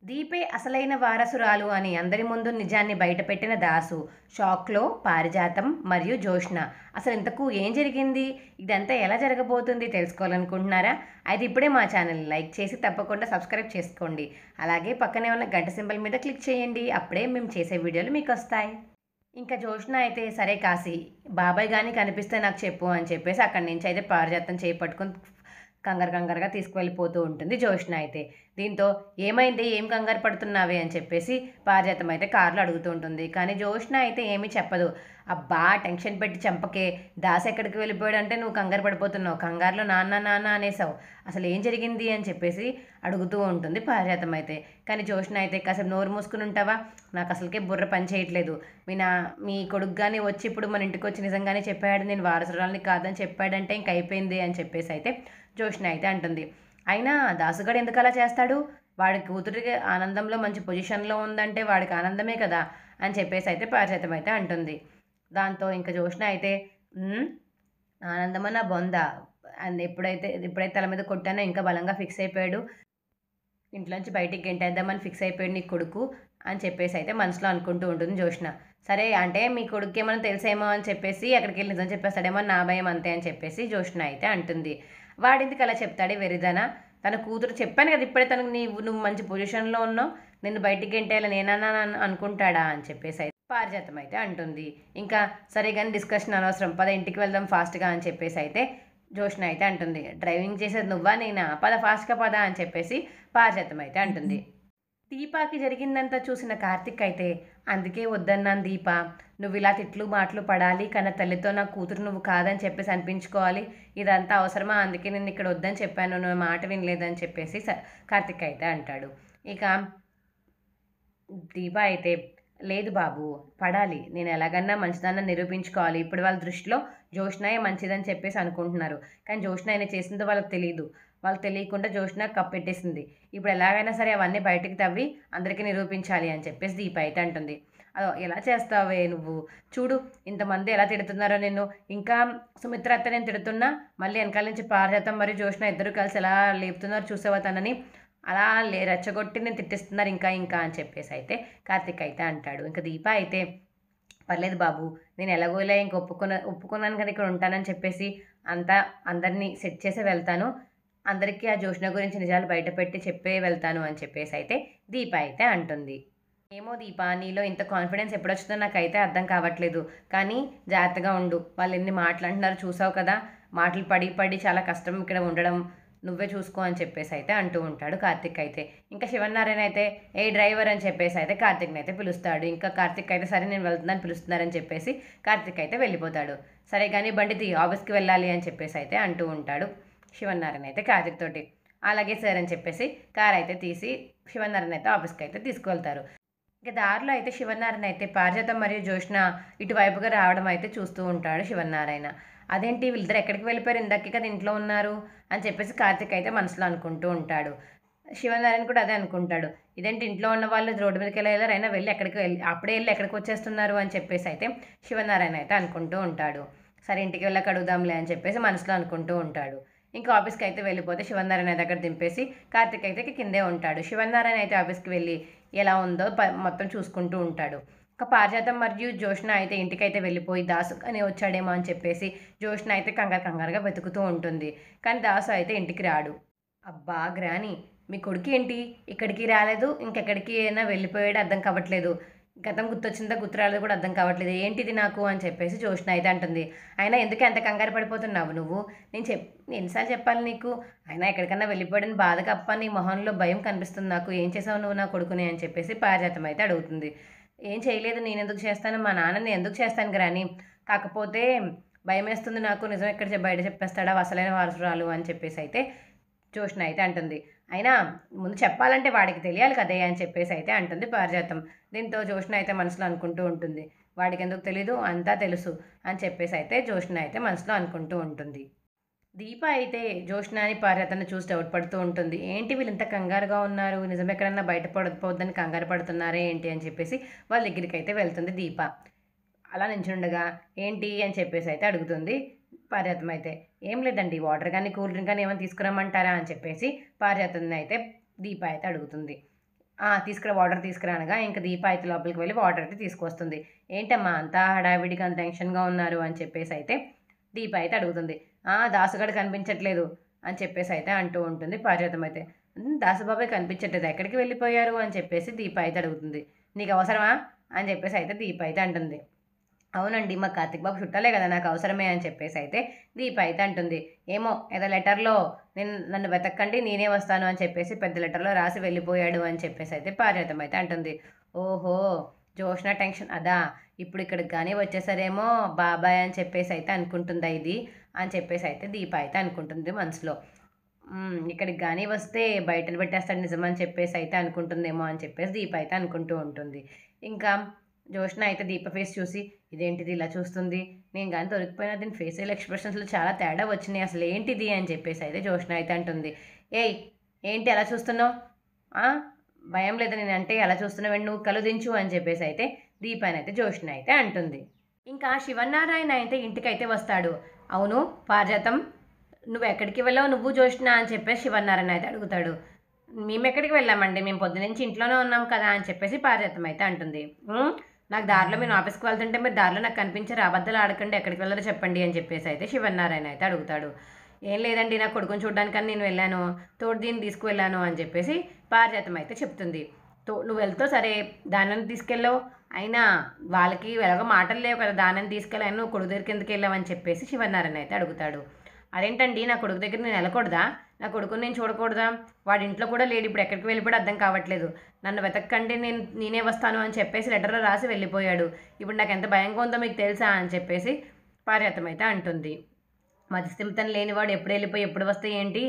దీపే అసలైన వారసురాలు అని అందరి ముందు నిజాన్ని బయటపెట్టిన దాసు. షాక్‌లో పారిజాతం మరియు జోష్న. అసలు ఇంతకు ఏం జరిగింది? ఇదంతా ఎలా జరగబోతుంది తెలుసుకోవాలనుకుంటున్నారా? అయితే ఇప్పుడే మా ఛానల్‌ని లైక్ చేసి తప్పకుండా సబ్స్క్రైబ్ చేసుకోండి. అలాగే పక్కనే ఉన్న గంట సింబల్ మీద క్లిక్ చేయండి. అప్పుడే మేము చేసే వీడియోలు మీకొస్తాయి. ఇంకా జోష్న అయితే సరే కాశీ, బాబాయ్ గాని కనిపిస్తే నాకు చెప్పు అని చెప్పేసి అక్కడి నుంచి అయితే పారిజాతం చేయి పట్టుకొని కంగారు కంగారుగా తీసుకువెళ్ళిపోతూ ఉంటుంది జోష్న అయితే. దీంతో ఏమైంది? ఏం కంగారు పడుతున్నావే అని చెప్పేసి పారిజాతం అయితే కారులో అడుగుతూ ఉంటుంది. కానీ జోష్న అయితే ఏమీ చెప్పదు. అబ్బా! టెన్షన్ పెట్టి చంపకే. దాస్ ఎక్కడికి వెళ్ళిపోయాడంటే నువ్వు కంగారు పడిపోతున్నావు. కంగారులో నాన్న నాన్న అనేసావు. అసలు ఏం జరిగింది అని చెప్పేసి అడుగుతూ ఉంటుంది పారిజాతం అయితే. కానీ జోష్న అయితే కాసేపు నోరు మూసుకుని ఉంటావా? నాకు అసలుకే బుర్ర పని చేయట్లేదు. మీ కొడుకు గాని వచ్చి ఇప్పుడు మన ఇంటికి వచ్చి నిజంగానే చెప్పాడు నేను వారసురాలిని కాదని చెప్పాడంటే ఇంక అయిపోయింది అని చెప్పేసి అయితే జోష్న అయితే అంటుంది. అయినా దాసుగాడు ఎందుకు అలా చేస్తాడు? వాడి కూతురికి ఆనందంలో మంచి పొజిషన్‌లో ఉందంటే వాడికి ఆనందమే కదా! అని చెప్పేసి అయితే పారిజాతం అయితే అంటుంది. దాంతో ఇంక జోష్న అయితే హ్మ్. ఆనందమా నా బొంద. ఎప్పుడైతే తల మీద కొట్టానో ఇంకా బలంగా ఫిక్స్ అయిపోయాడు. ఇంట్లోంచి బయటికి గెంటేద్దామని ఫిక్స్ అయిపోయాడు నీ కొడుకు అని చెప్పేసి అయితే మనసులో అనుకుంటూ ఉంటుంది జోష్న. సరే అంటే మీ కొడుక్కేమన్నా తెలుసేమో అని చెప్పేసి అక్కడికెళ్ళి నిజం చెప్పేస్తాడేమో నా భయం అంతే అని చెప్పేసి జోష్న అయితే అంటుంది. వాడెందుకు అలా చెప్తాడే వెర్రిదానా? తన కూతురు చెప్పాను కదా ఇప్పుడే తనకు నువ్వు మంచి పొజిషన్‌లో ఉన్నావు. నిన్ను బయటికి గెంటేయాలని నేనన్నా అనుకుంటాడా అని చెప్పేసి అయితే పారిజాతం అయితే అంటుంది. ఇంకా సరే గాని డిస్కషన్ అనవసరం. పద ఇంటికి వెళ్దాం ఫాస్ట్‌గా అని చెప్పేసి అయితే జోష్న అయితే అంటుంది. డ్రైవింగ్ చేసేది నువ్వా నేనా? పద ఫాస్ట్‌గా పద అని చెప్పేసి పారిజాతం అయితే అంటుంది. దీపాకి జరిగిందంతా చూసిన కార్తిక్ అయితే అందుకే వద్దన్నాను దీప. నువ్విలా తిట్లు మాటలు పడాలి. కన్న తల్లితో నా కూతురు నువ్వు కాదని చెప్పేసి అనిపించుకోవాలి. ఇదంతా అవసరమా? అందుకే నేను ఇక్కడ వద్దని చెప్పాను. నువ్వు మాట వినలేదని చెప్పేసి కార్తిక్ అయితే అంటాడు. ఇక దీప అయితే లేదు బాబు పడాలి. నేను ఎలాగన్నా మంచిదాన్నని నిరూపించుకోవాలి. ఇప్పుడు వాళ్ళ దృష్టిలో జోష్నాయే మంచిదని చెప్పేసి అనుకుంటున్నారు. కానీ జోష్న ఆయన చేసిందో వాళ్ళకి తెలీదు. వాళ్ళకి తెలియకుండా జోష్న కప్పెట్టేసింది. ఇప్పుడు ఎలాగైనా సరే అవన్నీ బయటికి తవ్వి అందరికీ నిరూపించాలి అని చెప్పేసి దీప అయితే అంటుంది. ఎలా చేస్తావే నువ్వు? చూడు ఇంతమంది ఎలా తిడుతున్నారో నిన్ను. ఇంకా సుమిత్ర అత్త నేను తిడుతున్నా మళ్ళీ వెనకాల నుంచి పారిజాతం మరియు జోష్న ఇద్దరు కలిసి ఎలా లేపుతున్నారు చూసావా తనని? అలా రెచ్చగొట్టి నేను తిట్టిస్తున్నారు ఇంకా ఇంకా అని చెప్పేసి అయితే కార్తిక్ అయితే అంటాడు. ఇంక దీప అయితే పర్లేదు బాబు నేను ఎలాగోలా ఇంక ఒప్పుకున్నాను కదా ఇక్కడ ఉంటానని చెప్పేసి అంతా అందరినీ సెట్ చేసే వెళ్తాను. అందరికీ ఆ జోష్న గురించి నిజాలు బయటపెట్టి చెప్పే వెళ్తాను అని చెప్పేసి అయితే దీప అయితే అంటుంది. ఏమో దీప నీలో ఇంత కాన్ఫిడెన్స్ ఎప్పుడొచ్చిందో నాకైతే అర్థం కావట్లేదు. కానీ జాగ్రత్తగా ఉండు. వాళ్ళు ఎన్ని మాటలు అంటున్నారో చూసావు కదా! మాటలు పడి పడి చాలా కష్టం ఇక్కడ ఉండడం. నువ్వే చూసుకో అని చెప్పేసి అయితే అంటూ ఉంటాడు కార్తిక్ అయితే. ఇంకా శివన్నారాయణ అయితే ఏ డ్రైవర్ అని చెప్పేసి అయితే కార్తిక్‌ని అయితే పిలుస్తాడు. ఇంకా కార్తిక్ అయితే సరే నేను వెళ్తున్నాను పిలుస్తున్నారని చెప్పేసి కార్తిక్ అయితే వెళ్ళిపోతాడు. సరే గాని బండి తీ ఆఫీస్‌కి వెళ్ళాలి అని చెప్పేసి అయితే అంటూ ఉంటాడు శివన్నారాయణ అయితే కార్తిక్ తోటి. అలాగే సార్ అని చెప్పేసి కార్ అయితే తీసి శివన్నారాయణ అయితే ఆఫీస్‌కి అయితే తీసుకువెళ్తారు. ఇక దారిలో అయితే శివనారాయణ అయితే పారిజాతం మరియు జోష్న ఇటువైపుగా రావడం అయితే చూస్తూ ఉంటాడు శివనారాయణ. అదేంటి వీళ్ళిద్దరు ఎక్కడికి వెళ్ళిపోయారు? ఇందాకే కదా ఇంట్లో ఉన్నారు అని చెప్పేసి కార్తిక్ అయితే మనసులో అనుకుంటూ ఉంటాడు. శివనారాయణ కూడా అదే అనుకుంటాడు. ఇదేంటి ఇంట్లో ఉన్న వాళ్ళు రోడ్డు మీదకి ఎలా వెళ్లారు? అయినా అప్పుడే వెళ్ళి ఎక్కడికి వచ్చేస్తున్నారు అని చెప్పేసి అయితే శివనారాయణ అయితే అనుకుంటూ ఉంటాడు. సరే ఇంటికి వెళ్ళాక అడుగుదాంలే అని చెప్పేసి మనసులో అనుకుంటూ ఉంటాడు. ఇంకా ఆఫీస్‌కి అయితే వెళ్ళిపోతే శివనారాయణ దగ్గర దింపేసి కార్తిక్ అయితే కిందే ఉంటాడు. శివనారాయణ అయితే ఆఫీస్‌కి వెళ్ళి ఎలా ఉందో మొత్తం చూసుకుంటూ ఉంటాడు. ఇక పారిజాతం మరియు జోష్న అయితే ఇంటికైతే వెళ్ళిపోయి దాసు అని వచ్చాడేమో అని చెప్పేసి జోష్న అయితే కంగారు కంగారుగా వెతుకుతూ ఉంటుంది. కానీ దాసు అయితే ఇంటికి రాడు. అబ్బా! గ్రాని మీ కొడుకేంటి ఇక్కడికి రాలేదు, ఇంకెక్కడికి అయినా వెళ్ళిపోయాడో అర్థం కావట్లేదు. గతం గుర్తొచ్చిందా గుర్తు రాలేదో కూడా అర్థం కావట్లేదు. ఏంటిది నాకు అని చెప్పేసి జోష్న అయితే అంటుంది. అయినా ఎందుకే అంత కంగారు పడిపోతున్నావు నువ్వు? ఎన్నిసార్లు చెప్పాలి నీకు? అయినా ఎక్కడికన్నా వెళ్ళిపోయాడని బాధ కప్ప నీ మొహంలో భయం కనిపిస్తుంది నాకు. ఏం చేసావు నువ్వు నా కొడుకుని అని చెప్పేసి పారిజాతం అయితే అడుగుతుంది. ఏం చేయలేదు నేనెందుకు చేస్తాను? మా నాన్నని ఎందుకు చేస్తాను గ్రాని? కాకపోతే భయమేస్తుంది నాకు. నిజం ఎక్కడ బయట చెప్పేస్తాడా అసలైన వారసురాలు అని చెప్పేసి అయితే జోష్న అయితే అంటుంది. అయినా ముందు చెప్పాలంటే వాడికి తెలియాలి కదే అని చెప్పేసి అయితే అంటుంది పారిజాతం. దీంతో జోష్న అయితే మనసులో అనుకుంటూ ఉంటుంది. వాడికెందుకు తెలీదు అంతా తెలుసు అని చెప్పేసి అయితే జోష్న అయితే మనసులో అనుకుంటూ ఉంటుంది. దీప అయితే జోష్నాని పారిజాతాన్ని చూసి డౌట్ పడుతూ ఉంటుంది. ఏంటి వీళ్ళింత కంగారుగా ఉన్నారు? నిజం ఎక్కడన్నా బయట పడకపోద్దని కంగారు పడుతున్నారా ఏంటి అని చెప్పేసి వాళ్ళ దగ్గరికైతే వెళ్తుంది దీప. అలా నించుండగా ఏంటి అని చెప్పేసి అయితే అడుగుతుంది పారిజాతం అయితే. ఏం లేదండి వాటర్ కానీ కూల్ డ్రింక్ కానీ ఏమైనా తీసుకురమ్మంటారా అని చెప్పేసి పారిజాతాన్ని అయితే దీప అయితే అడుగుతుంది. తీసుకురా వాటర్ తీసుకురా అనగా ఇంక దీప అయితే లోపలికి వెళ్ళి వాటర్ అయితే తీసుకొస్తుంది. ఏంటమ్మా అంతా హడావిడిగా అంత టెన్షన్‌గా ఉన్నారు అని చెప్పేసి అయితే దీప అయితే అడుగుతుంది. దాసుగాడు కనిపించట్లేదు అని చెప్పేసి అయితే అంటూ ఉంటుంది పారిజాతం అయితే. దాసుబాబాయ్ కనిపించట్లేదు ఎక్కడికి వెళ్ళిపోయారు అని చెప్పేసి దీప అయితే అడుగుతుంది. నీకు అవసరమా అని చెప్పేసి అయితే దీప అయితే అంటుంది. అవునండి మా కార్తిక్ బాబు చుట్టాలే కదా నాకు అవసరమే అని చెప్పేసి అయితే దీప అయితే అంటుంది. ఏమో ఏదో లెటర్లో నన్ను వెతక్కండి నేనే వస్తాను అని చెప్పేసి పెద్ద లెటర్లో రాసి వెళ్ళిపోయాడు అని చెప్పేసి అయితే పారిజాతం అయితే అంటుంది. ఓహో జోష్న టెన్షన్ అదా ఇప్పుడు ఇక్కడికి కానీ వచ్చేసరేమో బాబాయ్ అని చెప్పేసి అయితే అనుకుంటుందా ఇది అని చెప్పేసి అయితే దీప అయితే అనుకుంటుంది మనసులో. ఇక్కడికి కానీ వస్తే బయటను పెట్టేస్తాడు నిజమని చెప్పేసి అయితే అనుకుంటుందేమో అని చెప్పేసి దీప అయితే అనుకుంటూ ఉంటుంది. ఇంకా జోష్న అయితే దీప ఫేస్ చూసి ఇదేంటిది ఇలా చూస్తుంది, నేను కానీ దొరికిపోయినా దీని ఫేషియల్ ఎక్స్ప్రెషన్స్లో చాలా తేడా వచ్చినాయి అసలు ఏంటిది అని చెప్పేసి అయితే జోష్న అయితే అంటుంది. ఏయ్ ఏంటి అలా చూస్తున్నావు, భయం లేదా నేను అంటే అలా చూస్తున్నావు నువ్వు కళ్ళు దించు అని చెప్పేసి అయితే దీపాని అయితే జోష్న అయితే అంటుంది. ఇంకా శివనారాయణ అయితే ఇంటికైతే వస్తాడు. అవును పారిజాతం నువ్వు ఎక్కడికి వెళ్ళావు నువ్వు జోష్న అని చెప్పేసి శివనారాయణ అయితే అడుగుతాడు. మేము ఎక్కడికి వెళ్ళామండి మేము పొద్దునుంచి ఇంట్లోనే ఉన్నాం కదా అని చెప్పేసి పారిజాతం అయితే అంటుంది. నాకు దారిలో నేను ఆఫీస్కి వెళ్తుంటే మీరు దారిలో నాకు కనిపించారు అబద్ధాలు ఆడకండి ఎక్కడికి వెళ్ళారో చెప్పండి అని చెప్పేసి అయితే శివనారాయణ అయితే అడుగుతాడు. ఏం లేదండి నా కొడుకుని చూడడానికని నేను వెళ్ళాను తోడు దీన్ని తీసుకువెళ్ళాను అని చెప్పేసి పారిజాతం అయితే చెప్తుంది. నువ్వు వెళ్తావు సరే దానిని తీసుకెళ్ళావు అయినా వాళ్ళకి ఎలాగో మాటలు లేవు కదా దానిని తీసుకెళ్ళాను నువ్వు కొడుకు దగ్గరికి ఎందుకు వెళ్ళావు అని చెప్పేసి శివనారాయణ అయితే అడుగుతాడు. అదేంటండి నా కొడుకు దగ్గర నేను వెళ్ళకూడదా, నా కొడుకుని నేను చూడకూడదా, వాడి ఇంట్లో కూడా లేడు ఇప్పుడు ఎక్కడికి వెళ్ళిపోయాడు అర్థం కావట్లేదు, నన్ను వెతక్కండి నేనే వస్తాను అని చెప్పేసి లెటర్లో రాసి వెళ్ళిపోయాడు, ఇప్పుడు నాకు ఎంత భయంగా ఉందో మీకు తెలుసా అని చెప్పేసి పారిజాతం అయితే అంటుంది. మతిస్థిమితం లేనివాడు ఎప్పుడు వెళ్ళిపోయి ఎప్పుడు వస్తే ఏంటి,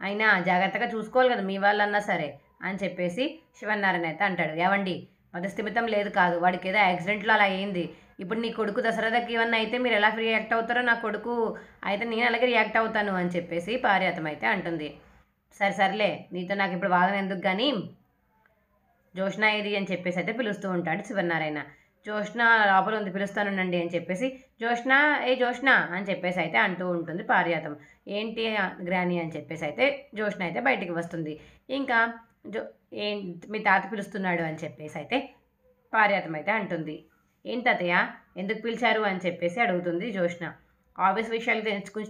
అయినా జాగ్రత్తగా చూసుకోవాలి కదా మీ వాళ్ళన్నా సరే అని చెప్పేసి శివనారాయణ అయితే అంటాడు. ఏవండి మతిస్థిమితం లేదు కాదు వాడికి ఏదో యాక్సిడెంట్లో అలా అయింది, ఇప్పుడు నీ కొడుకు దసరాకి ఇవన్నీ అయితే మీరు ఎలా రియాక్ట్ అవుతారో నా కొడుకు అయితే నేను అలాగే రియాక్ట్ అవుతాను అని చెప్పేసి పారిజాతం అయితే అంటుంది. సర్లే నీతో నాకు ఇప్పుడు వాదన ఎందుకు కానీ జోష్న ఇది అని చెప్పేసి అయితే పిలుస్తూ ఉంటాడు శివనారాయణ. జోష్న లోపల ఉంది పిలుస్తానుండండి అని చెప్పేసి జోష్న జోష్న అని చెప్పేసి అయితే అంటూ ఉంటుంది పారిజాతం. ఏంటి గ్రాని అని చెప్పేసి అయితే జోష్న అయితే బయటికి వస్తుంది. ఇంకా మీ తాత పిలుస్తున్నాడు అని చెప్పేసి అయితే పారిజాతం అయితే అంటుంది. ఏంటి తాతయ్య ఎందుకు పిలిచారు అని చెప్పేసి అడుగుతుంది జోష్న. ఆఫీస్ విషయాలు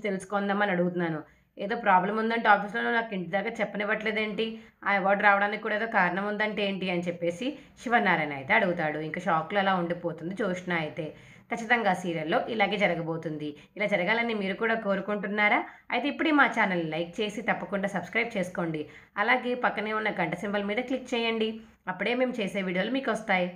తెలుసుకుందామని అడుగుతున్నాను, ఏదో ప్రాబ్లం ఉందంటే ఆఫీస్లో నాకు ఇంటి దాకా చెప్పనివ్వట్లేదేంటి, ఆ అవార్డు రావడానికి కూడా ఏదో కారణం ఉందంటే ఏంటి అని చెప్పేసి శివనారాయణ అయితే అడుగుతాడు. ఇంకా షాక్లో అలా ఉండిపోతుంది జోష్న అయితే. ఖచ్చితంగా సీరియల్లో ఇలాగే జరగబోతుంది. ఇలా జరగాలని మీరు కూడా కోరుకుంటున్నారా? అయితే ఇప్పుడే మా ఛానల్ లైక్ చేసి తప్పకుండా సబ్స్క్రైబ్ చేసుకోండి. అలాగే పక్కనే ఉన్న గంట సింబల్ మీద క్లిక్ చేయండి, అప్పుడే మేము చేసే వీడియోలు మీకు వస్తాయి.